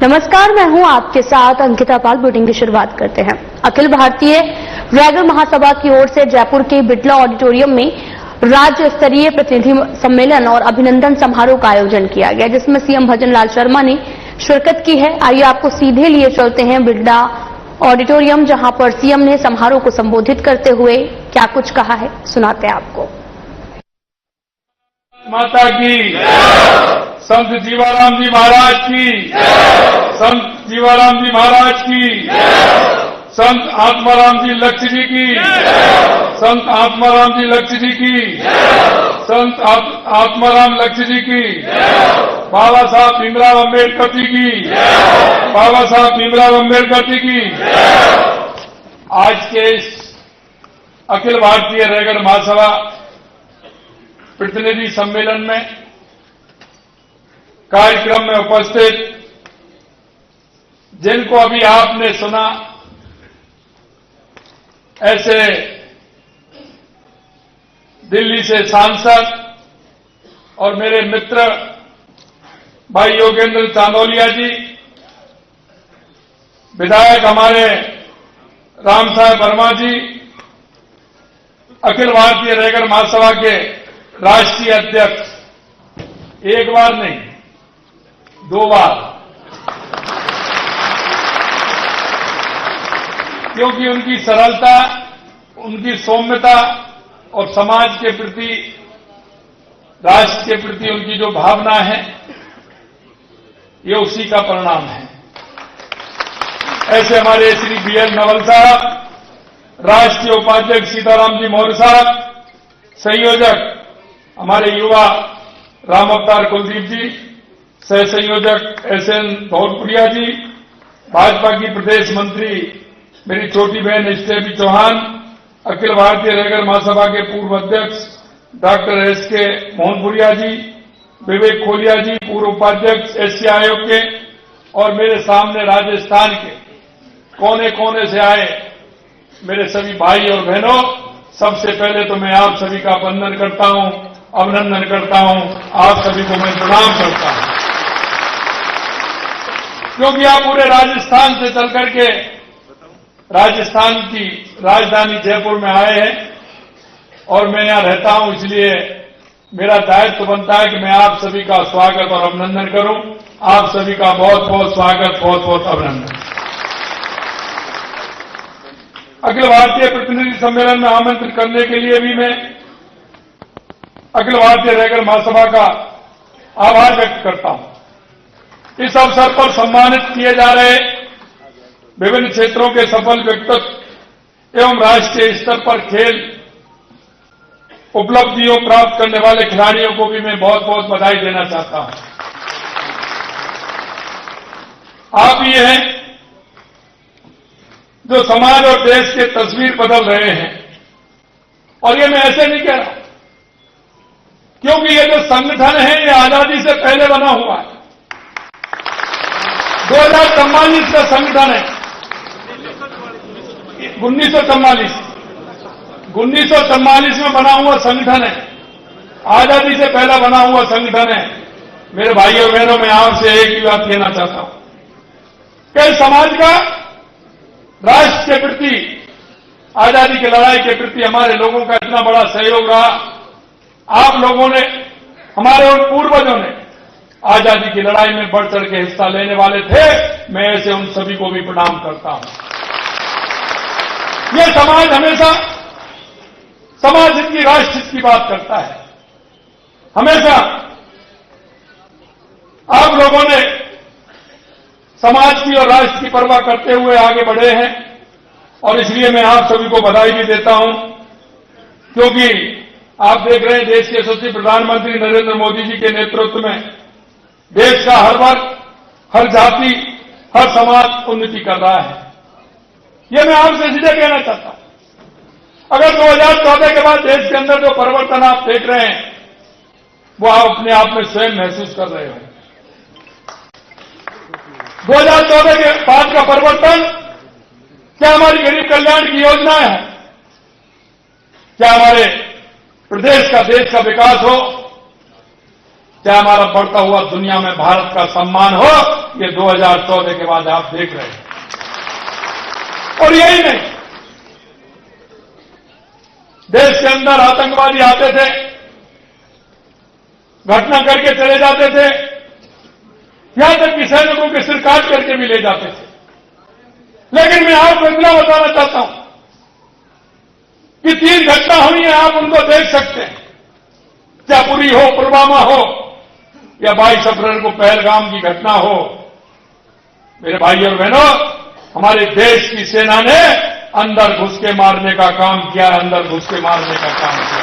नमस्कार, मैं हूं आपके साथ अंकिता पाल। बुलेटिन की शुरुआत करते हैं। अखिल भारतीय रैगर महासभा की ओर से जयपुर के बिटला ऑडिटोरियम में राज्य स्तरीय प्रतिनिधि सम्मेलन और अभिनंदन समारोह का आयोजन किया गया, जिसमें सीएम भजन लाल शर्मा ने शिरकत की है। आइए आपको सीधे लिए चलते हैं बिटला ऑडिटोरियम, जहां पर सीएम ने समारोह को संबोधित करते हुए क्या कुछ कहा है, सुनाते हैं आपको। माता की, संत जीवाराम जी महाराज की, संत जीवाराम जी महाराज की, संत आत्माराम जी लक्ष्य जी की, संत आत्माराम जी लक्ष्य जी की, संत आत्माराम लक्ष्य जी की, बाबा साहब भीमराव अम्बेडकर जी की, बाबा साहब भीमराव अम्बेडकर जी की। आज के इस अखिल भारतीय रैगर महासभा प्रतिनिधि सम्मेलन में कार्यक्रम में उपस्थित जिनको अभी आपने सुना, ऐसे दिल्ली से सांसद और मेरे मित्र भाई योगेंद्र चांदोलिया जी, विधायक हमारे राम साहब वर्मा जी, अखिल भारतीय रैगर महासभा के राष्ट्रीय अध्यक्ष, एक बार नहीं 2 बार, क्योंकि उनकी सरलता, उनकी सौम्यता और समाज के प्रति, राष्ट्र के प्रति उनकी जो भावना है, ये उसी का परिणाम है। ऐसे हमारे श्री बीएल नवल साहब, राष्ट्रीय उपाध्यक्ष सीताराम जी मौर्य साहब, संयोजक हमारे युवा राम अवतार कुलदीप जी, सह संयोजक एसएन धौलपुरिया जी, भाजपा की प्रदेश मंत्री मेरी छोटी बहन स्टेफी चौहान, अखिल भारतीय रैगर महासभा के पूर्व अध्यक्ष डॉक्टर एसके मोहनपुरिया जी, विवेक खोलिया जी, पूर्व उपाध्यक्ष एससी आयोग के, और मेरे सामने राजस्थान के कोने कोने से आए मेरे सभी भाई और बहनों, सबसे पहले तो मैं आप सभी का वंदन करता हूं, अभिनंदन करता हूं, आप सभी को मैं प्रणाम करता हूं, क्योंकि आप पूरे राजस्थान से चल करके राजस्थान की राजधानी जयपुर में आए हैं और मैं यहां रहता हूं, इसलिए मेरा दायित्व बनता है कि मैं आप सभी का स्वागत और अभिनंदन करूं। आप सभी का बहुत बहुत स्वागत, बहुत बहुत अभिनंदन। अखिल भारतीय प्रतिनिधि सम्मेलन में आमंत्रित करने के लिए भी मैं अखिल भारतीय रैगर महासभा का आभार व्यक्त करता हूं। इस अवसर पर सम्मानित किए जा रहे विभिन्न क्षेत्रों के सफल व्यक्तित्व एवं राष्ट्रीय स्तर पर खेल उपलब्धियों प्राप्त करने वाले खिलाड़ियों को भी मैं बहुत बहुत बधाई देना चाहता हूं। आप ये हैं जो समाज और देश के तस्वीर बदल रहे हैं, और ये मैं ऐसे नहीं कह रहा, क्योंकि ये जो संगठन है ये आजादी से पहले बना हुआ है। 2044 का संगठन है, 1944 में बना हुआ संगठन है, आजादी से पहला बना हुआ संगठन है। मेरे भाइयों बहनों, मैं आपसे एक ही बात कहना चाहता हूं कि समाज का राष्ट्र के प्रति, आजादी की लड़ाई के प्रति हमारे लोगों का इतना बड़ा सहयोग रहा। आप लोगों ने, हमारे उन पूर्वजों ने आजादी की लड़ाई में बढ़ चढ़ के हिस्सा लेने वाले थे। मैं ऐसे उन सभी को भी प्रणाम करता हूं। यह समाज हमेशा समाज हित की, राष्ट्र हित की बात करता है। हमेशा आप लोगों ने समाज की और राष्ट्र की परवाह करते हुए आगे बढ़े हैं, और इसलिए मैं आप सभी को बधाई भी देता हूं, क्योंकि आप देख रहे हैं देश के यशस्वी प्रधानमंत्री नरेंद्र मोदी जी के नेतृत्व में देश का हर वर्ग, हर जाति, हर समाज उन्नति कर रहा है। ये मैं आपसे सीधे कहना चाहता हूं। अगर 2014 के बाद देश के अंदर जो परिवर्तन आप देख रहे हैं, वो आप अपने आप में स्वयं महसूस कर रहे हो। 2014 के बाद का परिवर्तन क्या हमारी गरीब कल्याण की योजना है, क्या हमारे प्रदेश का, देश का विकास हो, चाहे हमारा बढ़ता हुआ दुनिया में भारत का सम्मान हो, ये 2014 के बाद आप देख रहे हैं। और यही नहीं, देश के अंदर आतंकवादी आते थे, घटना करके चले जाते थे, यहां तक कि सैनिकों के सिर काट करके भी ले जाते थे। लेकिन मैं आपको इतना बताना चाहता हूं कि 3 घटना हुई है, आप उनको देख सकते हैं, जयपुरी हो, पुलवामा हो या 22 अप्रैल को पहलगाम की घटना हो। मेरे भाई और बहनों, हमारे देश की सेना ने अंदर घुस के मारने का काम किया, अंदर घुस के मारने का काम किया।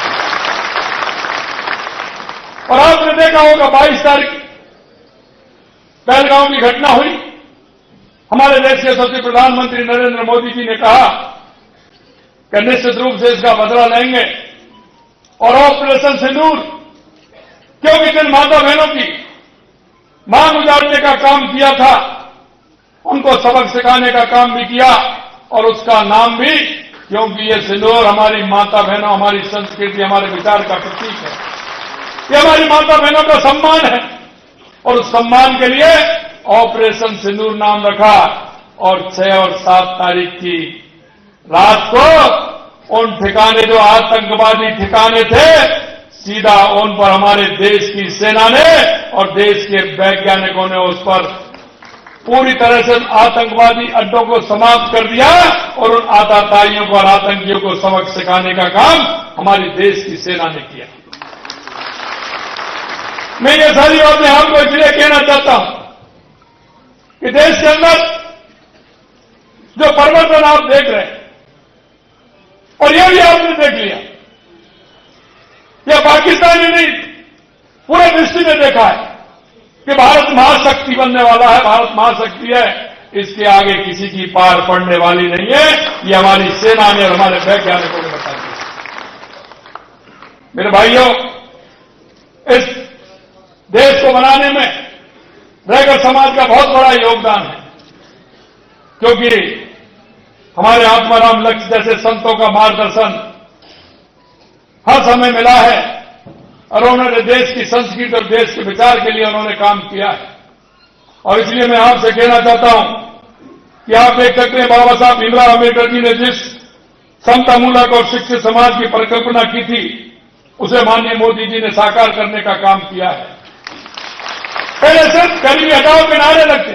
और आपने देखा होगा 22 तारीख पहलगाम की घटना हुई। हमारे देश के यशस्वी प्रधानमंत्री नरेंद्र मोदी जी ने कहा कि निश्चित रूप से इसका बदला लेंगे और ऑपरेशन सिंदूर, क्योंकि जिन माता बहनों की मांग उजाड़ने का काम किया था, उनको सबक सिखाने का काम भी किया और उसका नाम भी, क्योंकि ये सिंदूर हमारी माता बहनों, हमारी संस्कृति, हमारे विचार का प्रतीक है। ये हमारी माता बहनों का सम्मान है और उस सम्मान के लिए ऑपरेशन सिंदूर नाम रखा। और 6 और 7 तारीख की रात को उन ठिकाने, जो आतंकवादी ठिकाने थे, सीधा उन पर हमारे देश की सेना ने और देश के वैज्ञानिकों ने उस पर पूरी तरह से आतंकवादी अड्डों को समाप्त कर दिया और उन आतताइयों को और आतंकियों को सबक सिखाने का काम हमारी देश की सेना ने किया। मैं ये सारी बातें आपको इसलिए कहना चाहता हूं कि देश के अंदर जो परिवर्तन आप देख रहे हैं, और यह भी आपने देख लिया, यह पाकिस्तान ने नहीं, पूरे विश्व ने देखा है कि भारत महाशक्ति बनने वाला है, भारत महाशक्ति है, इसके आगे किसी की पार पड़ने वाली नहीं है। ये हमारी सेना ने और हमारे वैज्ञानिकों ने बता दिया। मेरे भाइयों, इस देश को बनाने में रैगर समाज का बहुत बड़ा योगदान है, क्योंकि हमारे आत्माराम लक्ष्य जैसे संतों का मार्गदर्शन हर समय मिला है और उन्होंने देश की संस्कृति और देश के विचार के लिए उन्होंने काम किया है। और इसलिए मैं आपसे कहना चाहता हूं कि आप देख सकते हैं, बाबा साहब भीमराव अम्बेडकर जी ने जिस समतामूलक और शिक्षित समाज की परिकल्पना की थी, उसे माननीय मोदी जी ने साकार करने का काम किया है। पहले सिर्फ गरीबी हटाओ के नारे लगते,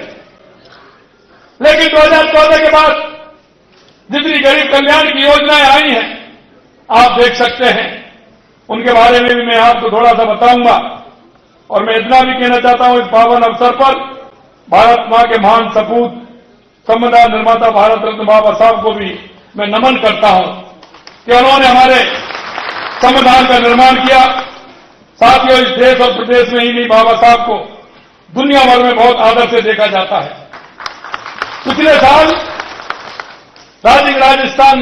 लेकिन 2014 के बाद जितनी गरीब कल्याण की योजनाएं आई हैं, आप देख सकते हैं, उनके बारे में भी मैं आपको थोड़ा सा बताऊंगा। और मैं इतना भी कहना चाहता हूं, इस पावन अवसर पर भारत मां के महान सपूत, संविधान निर्माता भारत रत्न बाबा साहब को भी मैं नमन करता हूं कि उन्होंने हमारे संविधान का निर्माण किया। साथियों, इस देश और प्रदेश में ही नहीं, बाबा साहब को दुनिया भर में बहुत आदर से देखा जाता है। पिछले साल राजस्थान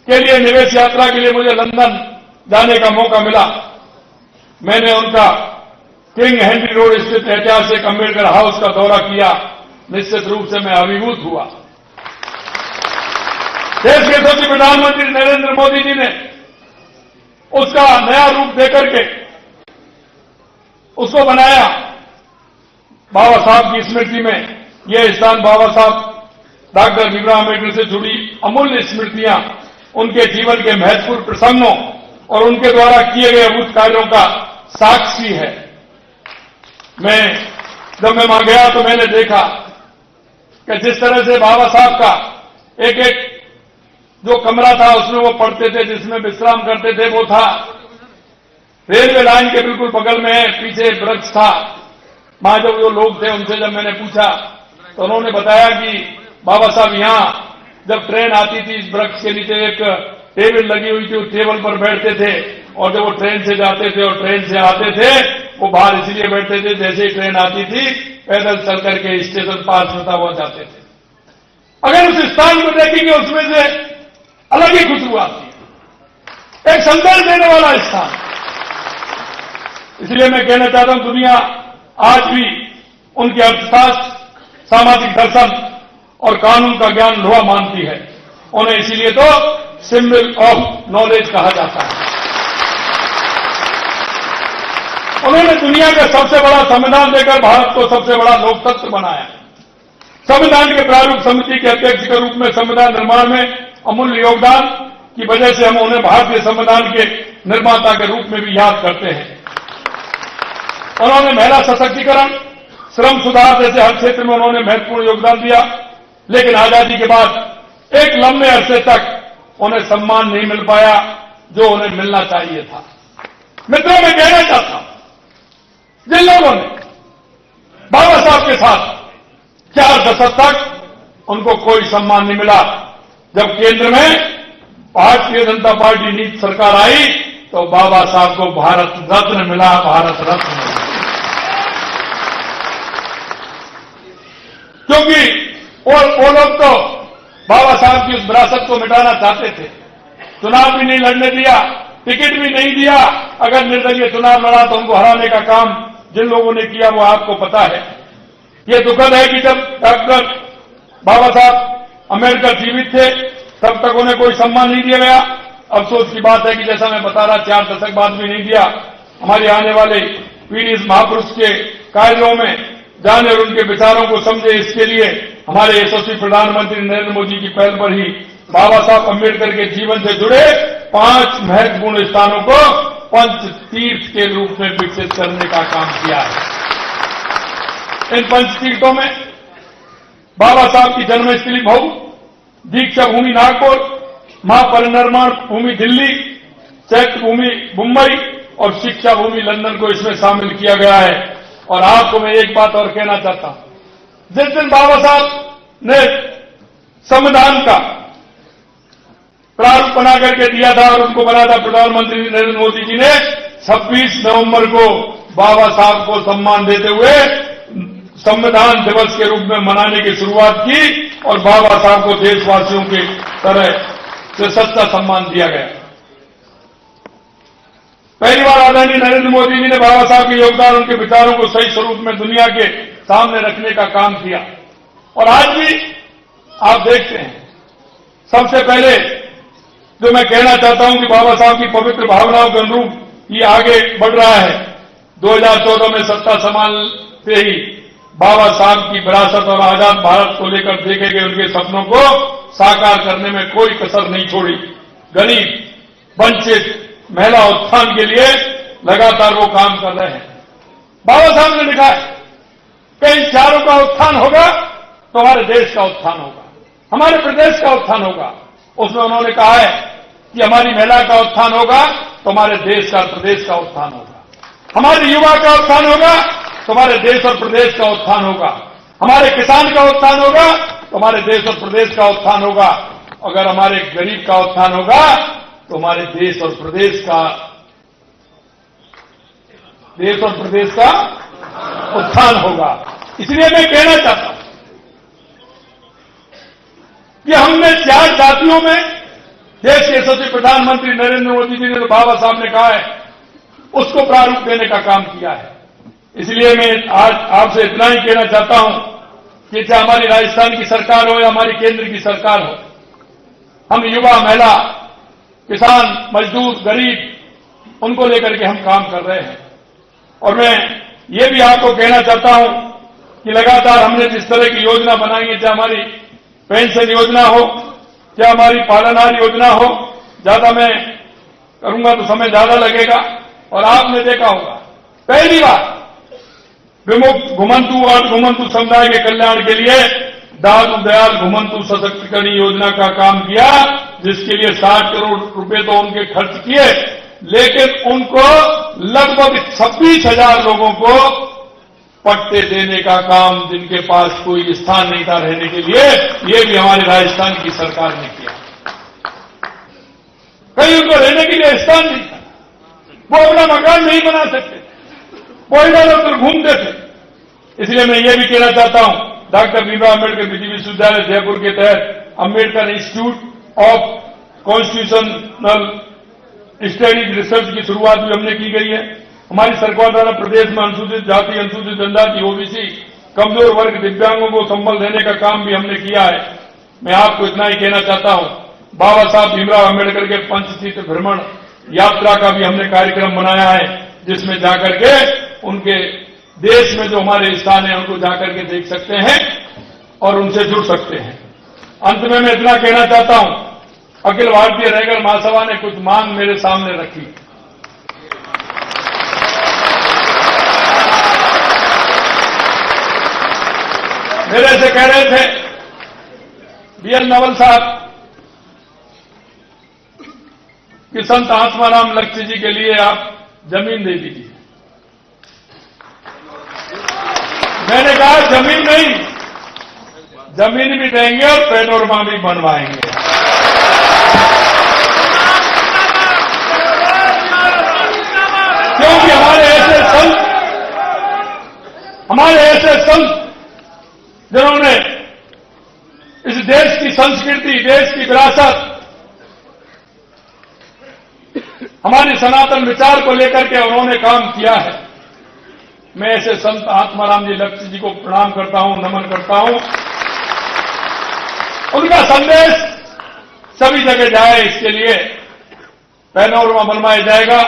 के लिए निवेश यात्रा के लिए मुझे लंदन जाने का मौका मिला। मैंने उनका किंग हेनरी रोड स्थित ऐतिहासिक अम्बेडकर हाउस का दौरा किया। निश्चित रूप से मैं अभिभूत हुआ। देश के यशस्वी प्रधानमंत्री नरेंद्र मोदी जी ने उसका नया रूप देकर के उसको बनाया। बाबा साहब की स्मृति में यह स्थान बाबा साहब डॉक्टर भीमराव अम्बेडकर से जुड़ी अमूल्य स्मृतियां, उनके जीवन के महत्वपूर्ण प्रसंगों और उनके द्वारा किए गए अद्भुत कार्यों का साक्षी है। जब मैं वहां गया तो मैंने देखा कि जिस तरह से बाबा साहब का एक एक जो कमरा था उसमें वो पढ़ते थे, जिसमें विश्राम करते थे, वो था रेलवे लाइन के बिल्कुल बगल में, पीछे वृक्ष था। वहां जब जो लोग थे उनसे जब मैंने पूछा तो उन्होंने बताया कि बाबा साहब यहां जब ट्रेन आती थी, इस वृक्ष के नीचे एक टेबल लगी हुई थी, उस टेबल पर बैठते थे और जब वो ट्रेन से जाते थे और ट्रेन से आते थे, वो बाहर इसलिए बैठते थे, जैसे ही ट्रेन आती थी पैदल चल करके स्टेशन पास होता हुआ जाते थे। अगर उस स्थान को देखेंगे उसमें से अलग ही खुशबू आती है, एक संदेश देने वाला स्थान। इसलिए मैं कहना चाहता हूं, दुनिया आज भी उनके अर्थशास्त्र, सामाजिक दर्शन और कानून का ज्ञान लोहा मानती है। उन्हें इसीलिए तो सिंबल ऑफ नॉलेज कहा जाता है। उन्होंने दुनिया का सबसे बड़ा संविधान देकर भारत को सबसे बड़ा लोकतंत्र बनाया। संविधान के प्रारूप समिति के अध्यक्ष के रूप में संविधान निर्माण में अमूल्य योगदान की वजह से हम उन्हें भारतीय संविधान के निर्माता के रूप में भी याद करते हैं। उन्होंने महिला सशक्तिकरण, श्रम सुधार जैसे हर क्षेत्र में उन्होंने महत्वपूर्ण योगदान दिया, लेकिन आजादी के बाद एक लंबे अरसे तक उन्हें सम्मान नहीं मिल पाया जो उन्हें मिलना चाहिए था। मित्रों, मैं कहना चाहता हूं, जिन लोगों ने बाबा साहब के साथ 4 दशक तक उनको कोई सम्मान नहीं मिला, जब केंद्र में भारतीय जनता पार्टी नीति सरकार आई तो बाबा साहब को भारत रत्न मिला, भारत रत्न मिला। क्योंकि वो लोग तो बाबा साहब की उस विरासत को मिटाना चाहते थे। चुनाव भी नहीं लड़ने दिया, टिकट भी नहीं दिया। अगर निर्दलीय चुनाव लड़ा तो उनको हराने का काम जिन लोगों ने किया वो आपको पता है। ये दुखद है कि जब डॉक्टर बाबा साहब अम्बेडकर जीवित थे तब तक उन्हें कोई सम्मान नहीं दिया गया। अफसोस की बात है कि जैसा मैं बता रहा 4 दशक बाद भी नहीं दिया। हमारे आने वाले पीढ़ी इस महापुरुष के कार्यों में जाने और उनके विचारों को समझे, इसके लिए हमारे यशस्वी प्रधानमंत्री नरेंद्र मोदी की पहल पर ही बाबा साहब अम्बेडकर के जीवन से जुड़े 5 महत्वपूर्ण स्थानों को पंच तीर्थ के रूप में विकसित करने का काम किया है। इन पंच तीर्थों में बाबा साहब की जन्मस्थली मऊ, दीक्षा भूमि नागपुर, महापरिनिर्वाण भूमि दिल्ली, चैत्य भूमि मुंबई और शिक्षा भूमि लंदन को इसमें शामिल किया गया है। और आपको मैं एक बात और कहना चाहता हूं, जिस दिन बाबा साहब ने संविधान का प्रारूप बना करके दिया था और उनको बना था प्रधानमंत्री नरेंद्र मोदी जी ने 26 नवंबर को बाबा साहब को सम्मान देते हुए संविधान दिवस के रूप में मनाने की शुरुआत की और बाबा साहब को देशवासियों की तरह से सच्चा सम्मान दिया गया। पहली बार आदरणीय नरेंद्र मोदी जी ने बाबा साहब के योगदान, उनके विचारों को सही स्वरूप में दुनिया के सामने रखने का काम किया। और आज भी आप देखते हैं, सबसे पहले जो मैं कहना चाहता हूं कि बाबा साहब की पवित्र भावनाओं के अनुरूप ये आगे बढ़ रहा है। 2014 में सत्ता संभालते ही बाबा साहब की विरासत और आजाद भारत को लेकर देखे गए उनके सपनों को साकार करने में कोई कसर नहीं छोड़ी। गरीब, वंचित, महिला उत्थान के लिए लगातार वो काम कर रहे हैं। बाबा साहब ने लिखा है कि इन चारों का उत्थान होगा तो हमारे देश का उत्थान होगा, हमारे प्रदेश का उत्थान होगा। उसमें उन्होंने कहा है कि हमारी महिला का उत्थान होगा तो हमारे देश का, प्रदेश का उत्थान होगा। हमारे युवा का उत्थान होगा तो हमारे देश और प्रदेश का उत्थान होगा। हमारे किसान का उत्थान होगा तो हमारे देश और प्रदेश का उत्थान होगा। अगर हमारे गरीब का उत्थान होगा तो हमारे देश और प्रदेश का उत्थान होगा। इसलिए मैं कहना चाहता हूं कि हमने 4 जातियों में देश के यशस्वी प्रधानमंत्री नरेंद्र मोदी जी ने, तो बाबा साहब ने कहा है, उसको प्रारूप देने का काम किया है। इसलिए मैं आज आपसे इतना ही कहना चाहता हूं कि चाहे हमारी राजस्थान की सरकार हो या हमारी केंद्र की सरकार हो, हम युवा, महिला, किसान, मजदूर, गरीब, उनको लेकर के हम काम कर रहे हैं। और मैं ये भी आपको कहना चाहता हूं कि लगातार हमने जिस तरह की योजना बनाई है, चाहे हमारी पेंशन योजना हो, चाहे हमारी पालनहार योजना हो, ज्यादा मैं करूंगा तो समय ज्यादा लगेगा। और आपने देखा होगा, पहली बार विमुक्त घुमंतु और घुमंतु समुदाय के कल्याण के लिए दादू दयाल घुमंतु सशक्तिकरण योजना का काम किया, जिसके लिए 60 करोड़ रुपए तो उनके खर्च किए, लेकिन उनको लगभग 26,000 लोगों को पट्टे देने का काम, जिनके पास कोई स्थान नहीं था रहने के लिए, ये भी हमारे राजस्थान की सरकार ने किया। कहीं उनको रहने के लिए स्थान नहीं था, वो अपना मकान नहीं बना सकते, वो इधर उधर घूमते थे। इसलिए मैं ये भी कहना चाहता हूं, डॉक्टर भीमराव अम्बेडकर निजी विश्वविद्यालय जयपुर के तहत Ambedkar institute of constitutional studies research की शुरुआत भी हमने की गई है। हमारी सरकार द्वारा प्रदेश में अनुसूचित जाति, अनुसूचित जनजाति, ओबीसी, कमजोर वर्ग, दिव्यांगों को संबल देने का काम भी हमने किया है। मैं आपको इतना ही कहना चाहता हूं, बाबा साहब भीमराव अम्बेडकर के पंचतीर्थ भ्रमण यात्रा का भी हमने कार्यक्रम बनाया है, जिसमें जाकर के उनके देश में जो हमारे स्थान है उनको जाकर के देख सकते हैं और उनसे जुड़ सकते हैं। अंत में मैं इतना कहना चाहता हूं, अखिल भारतीय रैगर महासभा ने कुछ मांग मेरे सामने रखी। मेरे से कह रहे थे बीएल नवल साहब कि संत आत्माराम लक्ष्य जी के लिए आप जमीन दे दीजिए। मैंने कहा जमीन नहीं, जमीन भी देंगे और पैनोरमा भी बनवाएंगे। क्योंकि हमारे ऐसे संत जिन्होंने इस देश की संस्कृति, देश की विरासत, हमारी सनातन विचार को लेकर के उन्होंने काम किया है। मैं ऐसे संत आत्माराम जी लक्ष्य जी को प्रणाम करता हूं, नमन करता हूं। उनका संदेश सभी जगह जाए, इसके लिए पैनोरमा बनवाया जाएगा।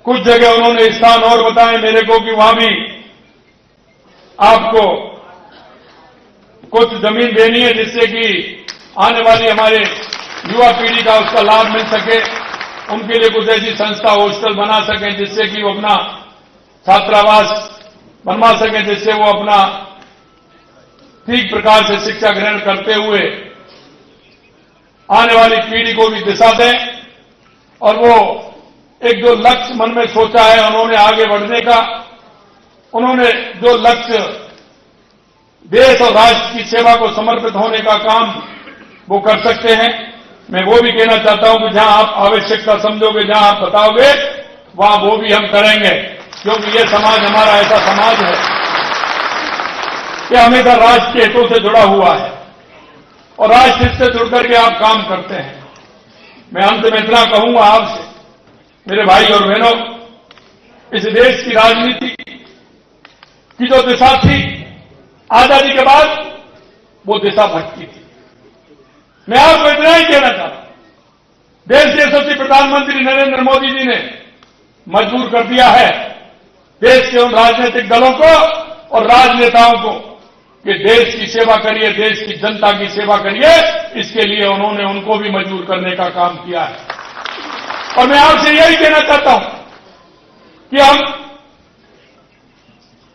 कुछ जगह उन्होंने स्थान और बताए मेरे को कि वहां भी आपको कुछ जमीन देनी है, जिससे कि आने वाली हमारे युवा पीढ़ी का उसका लाभ मिल सके। उनके लिए कुछ ऐसी संस्था, हॉस्टल बना सकें जिससे कि वो अपना छात्रावास बनवा सकें, जिससे वो अपना ठीक प्रकार से शिक्षा ग्रहण करते हुए आने वाली पीढ़ी को भी दिशा दें। और वो एक जो लक्ष्य मन में सोचा है उन्होंने आगे बढ़ने का, उन्होंने जो लक्ष्य देश और राष्ट्र की सेवा को समर्पित होने का काम वो कर सकते हैं। मैं वो भी कहना चाहता हूं कि जहां आप आवश्यकता समझोगे, जहां आप बताओगे, वहां वो भी हम करेंगे। क्योंकि ये समाज हमारा ऐसा समाज है कि हमेशा राष्ट्र के हितों से जुड़ा हुआ है और राष्ट्र हित से जुड़ करके आप काम करते हैं। मैं अंत में इतना कहूंगा आपसे, मेरे भाई और बहनों, इस देश की राजनीति की जो दिशा थी आजादी के बाद, वो दिशा भटकी थी। मैं आपको इतना ही कहना चाहता हूं, देश के यशस्वी प्रधानमंत्री नरेंद्र मोदी जी ने मजबूर कर दिया है देश के उन राजनीतिक दलों को और राजनेताओं को कि देश की सेवा करिए, देश की जनता की सेवा करिए। इसके लिए उन्होंने उनको भी मजबूर करने का काम किया है। और मैं आपसे यही कहना चाहता हूं कि हम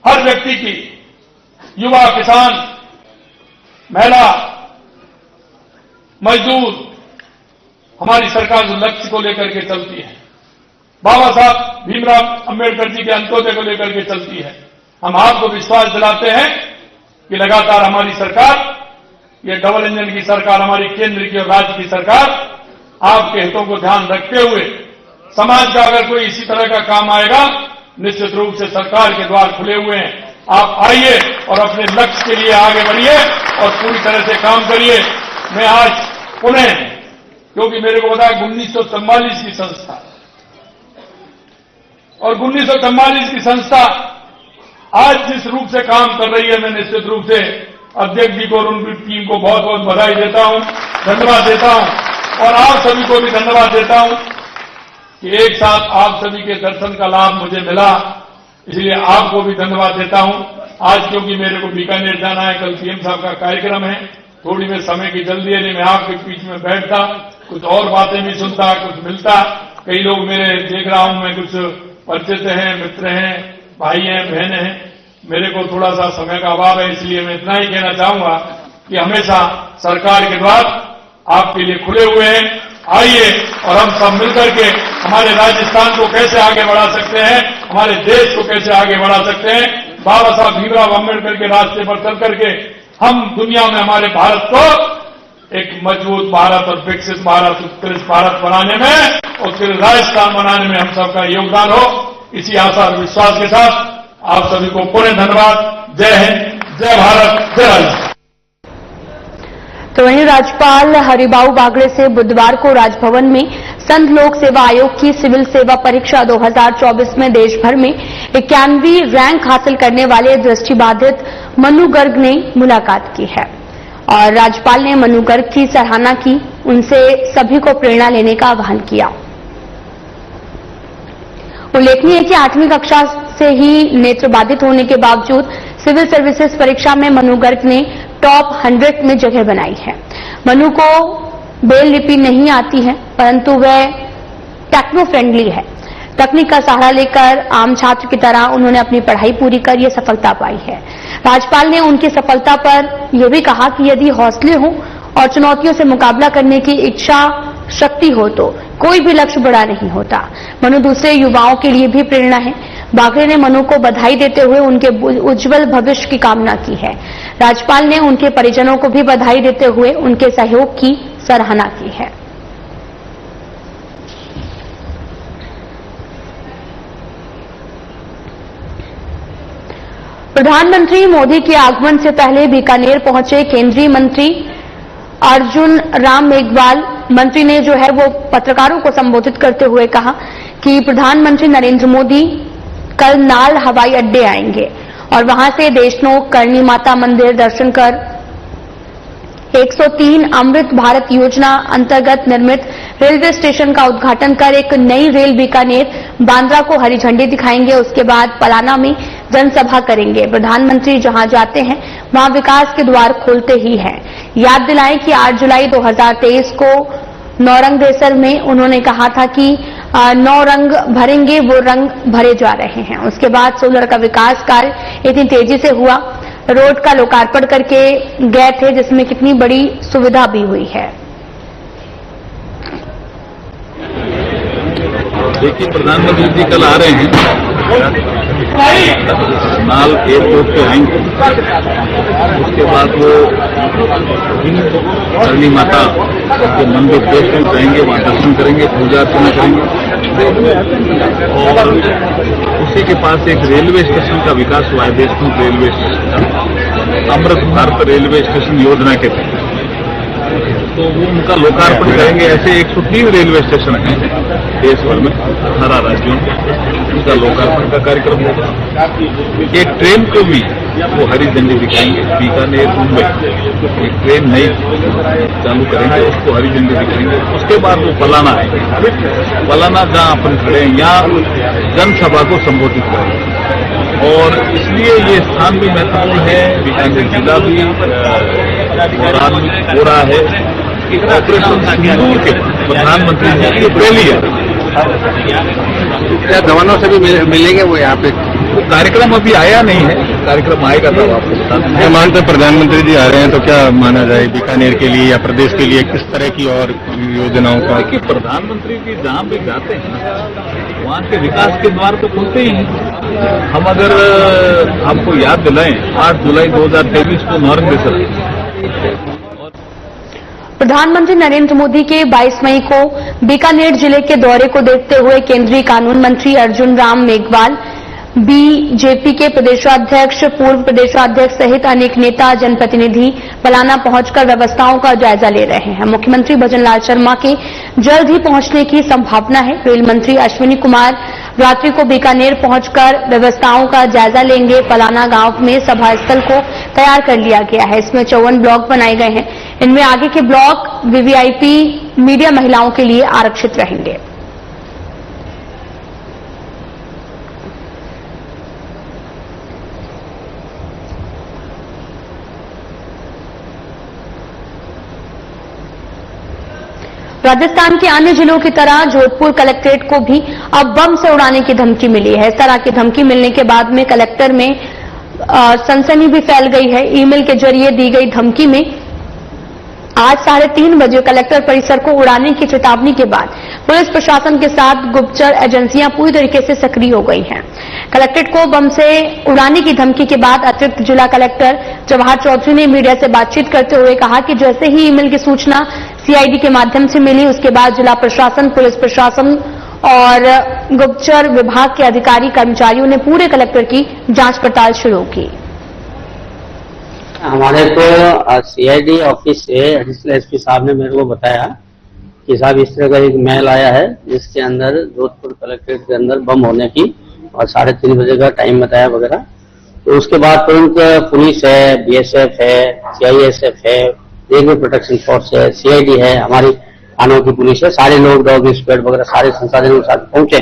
हर व्यक्ति की, युवा, किसान, महिला, मजदूर, हमारी सरकार जो लक्ष्य को लेकर के चलती है, बाबा साहब भीमराव अंबेडकर जी के अंत्योदय को लेकर के चलती है। हम आपको विश्वास दिलाते हैं कि लगातार हमारी सरकार, ये डबल इंजन की सरकार, हमारी केंद्र की और राज्य की सरकार, आपके हितों को ध्यान रखते हुए समाज का अगर कोई इसी तरह का काम आएगा, निश्चित रूप से सरकार के द्वार खुले हुए हैं। आप आइए और अपने लक्ष्य के लिए आगे बढ़िए और पूरी तरह से काम करिए। मैं आज पुनः, क्योंकि मेरे को पता है 1944 की संस्था और 1944 की संस्था आज जिस रूप से काम कर रही है, मैं निश्चित रूप से अध्यक्ष जी को और उनकी टीम को बहुत बहुत बधाई देता हूं, धन्यवाद देता हूं। और आप सभी को भी धन्यवाद देता हूं कि एक साथ आप सभी के दर्शन का लाभ मुझे मिला, इसलिए आपको भी धन्यवाद देता हूं। आज क्योंकि मेरे को बीकानेर जाना है, कल सीएम साहब का कार्यक्रम है, थोड़ी में समय की जल्दी है, नहीं मैं आपके बीच में बैठता, कुछ और बातें भी सुनता, कुछ मिलता। कई लोग मेरे देख रहा हूं मैं, कुछ परिचित हैं, मित्र हैं, भाई हैं, बहन हैं। मेरे को थोड़ा सा समय का अभाव है, इसलिए मैं इतना ही कहना चाहूंगा कि हमेशा सरकार के द्वार आपके लिए खुले हुए हैं। आइए और हम सब मिलकर के हमारे राजस्थान को कैसे आगे बढ़ा सकते हैं, हमारे देश को कैसे आगे बढ़ा सकते हैं, बाबा साहब भीमराव अम्बेडकर के रास्ते पर चल करके हम दुनिया में हमारे भारत को एक मजबूत भारत और विकसित भारत, उत्कृष्ट भारत बनाने में और फिर राजस्थान बनाने में हम सबका योगदान हो। इसी आशा और विश्वास के साथ आप सभी को पुनः धन्यवाद। जय हिंद, जय भारत, जय राजस्थान। तो वहीं राज्यपाल हरिबाऊ बागड़े से बुधवार को राजभवन में संघ लोक सेवा आयोग की सिविल सेवा परीक्षा 2024 में देश भर में 91वीं रैंक हासिल करने वाले दृष्टिबाधित मनु गर्ग ने मुलाकात की है और राज्यपाल ने मनु गर्ग की सराहना की, उनसे सभी को प्रेरणा लेने का आह्वान किया। उल्लेखनीय है कि 8वीं कक्षा से ही नेत्र बाधित होने के बावजूद सिविल सर्विसेज परीक्षा में मनु गर्ग ने टॉप 100 में जगह बनाई है। मनु को ब्रेल लिपि नहीं आती है, परंतु वह टेक्नो फ्रेंडली है। तकनीक का सहारा लेकर आम छात्र की तरह उन्होंने अपनी पढ़ाई पूरी कर ये सफलता पाई है। राज्यपाल ने उनकी सफलता पर यह भी कहा कि यदि हौसले हो और चुनौतियों से मुकाबला करने की इच्छा शक्ति हो तो कोई भी लक्ष्य बड़ा नहीं होता। मनु दूसरे युवाओं के लिए भी प्रेरणा है। बागरे ने मनु को बधाई देते हुए उनके उज्जवल भविष्य की कामना की है। राज्यपाल ने उनके परिजनों को भी बधाई देते हुए उनके सहयोग की सराहना की है। प्रधानमंत्री मोदी के आगमन से पहले बीकानेर पहुंचे केंद्रीय मंत्री अर्जुन राम मेघवाल मंत्री ने जो है वो पत्रकारों को संबोधित करते हुए कहा कि प्रधानमंत्री नरेंद्र मोदी कल नाल हवाई अड्डे आएंगे और वहां से देशनोक करणी माता मंदिर दर्शन कर 103 अमृत भारत योजना अंतर्गत निर्मित रेलवे स्टेशन का उद्घाटन कर एक नई रेल बीकानेर बांद्रा को हरी झंडी दिखाएंगे। उसके बाद पलाना में जनसभा करेंगे। प्रधानमंत्री जहां जाते हैं वहां विकास के द्वार खोलते ही हैं। याद दिलाएं कि 8 जुलाई 2023 को नौरंगदेसर में उन्होंने कहा था कि 9 रंग भरेंगे, वो रंग भरे जा रहे हैं। उसके बाद सोलर का विकास कार्य इतनी तेजी से हुआ, रोड का लोकार्पण करके गए थे, जिसमें कितनी बड़ी सुविधा भी हुई है। देखिए, प्रधानमंत्री जी कल आ रहे हैं, नाल एयरपोर्ट पे आएंगे। उसके बाद वो करणी माता के मंदिर देशनोक जाएंगे, वहां दर्शन करेंगे, पूजा अर्चना करेंगे और उसी के पास एक रेलवे स्टेशन का विकास हुआ है, देशनोक रेलवे स्टेशन का, अमृत भारत रेलवे स्टेशन योजना के तहत। तो वो उनका लोकार्पण करेंगे। ऐसे 103 रेलवे स्टेशन हैं देश भर में, 18 राज्यों में, उनका लोकार्पण का कार्यक्रम होगा। एक ट्रेन को भी वो हरी झंडी दिखाएंगे, बीकानेर मुंबई एक ट्रेन नई चालू करेंगे, उसको हरी झंडी दिखाएंगे। उसके बाद वो पलाना आएंगे। पलाना जहां अपन खड़े हैं, यहाँ जनसभा को संबोधित करेंगे और इसलिए ये स्थान भी महत्वपूर्ण है। बीकानेर जिला भी हो रहा है कि ऑपरेशन सिंदूर के प्रधानमंत्री जी की पहली है। क्या जवानों से भी मिलेंगे वो यहाँ पे? वो कार्यक्रम अभी आया नहीं है, कार्यक्रम आएगा तो आपको बता देंगे। मानते प्रधानमंत्री जी आ रहे हैं तो क्या माना जाए बीकानेर के लिए या प्रदेश के लिए किस तरह की और योजनाओं का? देखिए, प्रधानमंत्री जी जहाँ भी जाते हैं वहाँ के विकास के द्वार तो खुलते ही हैं। हम अगर आपको याद दिलाएं, 8 जुलाई 2023 को नौरंगदेसर प्रधानमंत्री नरेंद्र मोदी के 22 मई को बीकानेर जिले के दौरे को देखते हुए केंद्रीय कानून मंत्री अर्जुन राम मेघवाल, बीजेपी के प्रदेशाध्यक्ष, पूर्व प्रदेशाध्यक्ष सहित अनेक नेता, जनप्रतिनिधि पलाना पहुंचकर व्यवस्थाओं का जायजा ले रहे हैं। मुख्यमंत्री भजनलाल शर्मा के जल्द ही पहुंचने की संभावना है। रेल मंत्री अश्विनी कुमार रात्रि को बीकानेर पहुंचकर व्यवस्थाओं का जायजा लेंगे। पलाना गांव में सभा स्थल को तैयार कर लिया गया है। इसमें 54 ब्लॉक बनाए गए हैं। इनमें आगे के ब्लॉक वीवीआईपी मीडिया महिलाओं के लिए आरक्षित रहेंगे। राजस्थान के अन्य जिलों की तरह जोधपुर कलेक्ट्रेट को भी अब बम से उड़ाने की धमकी मिली है। इस तरह की धमकी मिलने के बाद में कलेक्टर में सनसनी भी फैल गई है। ईमेल के जरिए दी गई धमकी में आज 3:30 बजे कलेक्टर परिसर को उड़ाने की चेतावनी के बाद पुलिस प्रशासन के साथ गुप्तचर एजेंसियां पूरी तरीके से सक्रिय हो गई हैं। कलेक्ट्रेट को बम से उड़ाने की धमकी के बाद अतिरिक्त जिला कलेक्टर जवाहर चौधरी ने मीडिया से बातचीत करते हुए कहा कि जैसे ही ईमेल की सूचना सीआईडी के माध्यम से मिली, उसके बाद जिला प्रशासन, पुलिस प्रशासन और गुप्तचर विभाग के अधिकारी कर्मचारियों ने पूरे कलेक्टर की जांच पड़ताल शुरू की। हमारे को सीआईडी ऑफिस से एडिशनल एसपी साहब ने मेरे को बताया कि साहब इस तरह का एक मेल आया है जिसके अंदर जोधपुर कलेक्ट्रेट के अंदर बम होने की और 3:30 बजे का टाइम बताया वगैरह। तो उसके बाद तुरंत पुलिस है, बीएसएफ है, सीआईएसएफ है, रेलवे प्रोटेक्शन फोर्स है, सीआईडी है, हमारी थानों की पुलिस है, सारे लोग डॉग स्क्वाड वगैरह सारे संसाधनों के साथ पहुंचे।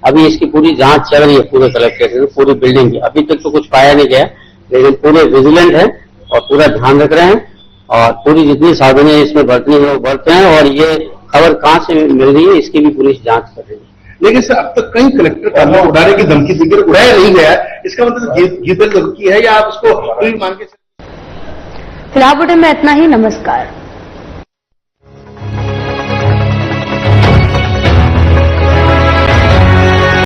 अभी इसकी पूरी जांच चल रही है पूरे कलेक्ट्रेट में, पूरी बिल्डिंग की। अभी तक तो कुछ पाया नहीं गया, लेकिन पूरे विजिलेंट है और पूरा ध्यान रख रहे हैं और पूरी जितनी सावधानियां इसमें बरतनी है वो बरते हैं। और ये खबर कहां से मिल रही है इसकी भी पुलिस जांच कर रही है। लेकिन सर अब तक कई कलेक्टर का उड़ाने की धमकी देकर उड़ाया नहीं गया, इसका मतलब जीतल धमकी है या आप उसको मान के? फिलहाल बुलेटिन में इतना ही। नमस्कार।